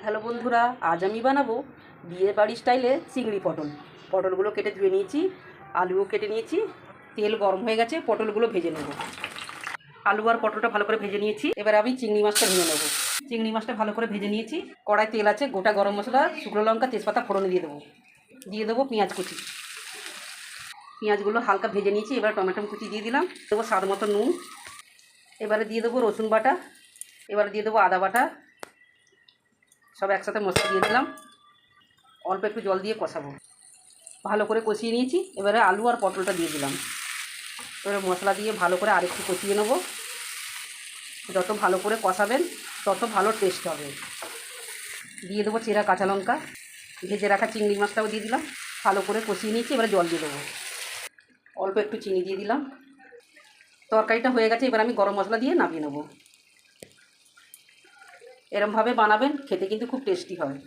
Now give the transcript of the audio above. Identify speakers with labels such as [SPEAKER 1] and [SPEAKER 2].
[SPEAKER 1] Hello বন্ধুরা, আজ আমি বানাবো বিয়ে বাড়ি স্টাইলে চিংড়ি পটল। পটলগুলো কেটে ধুয়ে নিয়েছি, আলুও কেটে নিয়েছি। তেল গরম হয়ে গেছে, পটলগুলো ভেজে নেব। আলু আর পটলটা ভালো করে ভেজে নিয়েছি, এবার আমি চিংড়ি মাছটা ভেজে নেব। চিংড়ি মাছটা ভালো করে ভেজে নিয়েছি। কড়াই তেল আছে, গোটা গরম মশলা, শুকনো লঙ্কা, তেজপাতা ফোড়নে দিয়ে দেবো পেঁয়াজ কুচি। পেঁয়াজগুলো হালকা ভেজে নিয়েছি, এবার টমেটো কুচি দিয়ে দিলাম, দেবো স্বাদ মতো নুন। এবারে দিয়ে দেবো রসুন বাটা, এবারে দিয়ে দেবো আদা বাটা। সব একসাথে মশলা দিয়ে দিলাম, অল্প একটু জল দিয়ে কষাবো। ভালো করে কষিয়ে নিয়েছি, এবারে আলু আর পটলটা দিয়ে দিলাম। এবারে মশলা দিয়ে ভালো করে আরেকটু কষিয়ে নেব। যত ভালো করে কষাবেন তত ভালো টেস্ট হবে। দিয়ে দেবো চেরা কাঁচা লঙ্কা, ভেজে রাখা চিংড়ি মাছটাও দিয়ে দিলাম। ভালো করে কষিয়ে নিয়েছি, এবারে জল দিয়ে দেবো। অল্প একটু চিনি দিয়ে দিলাম। তরকারিটা হয়ে গেছে, এবার আমি গরম মশলা দিয়ে নামিয়ে নেব। এরমভাবে বানাবেন, খেতে কিন্তু খুব টেস্টি হয়।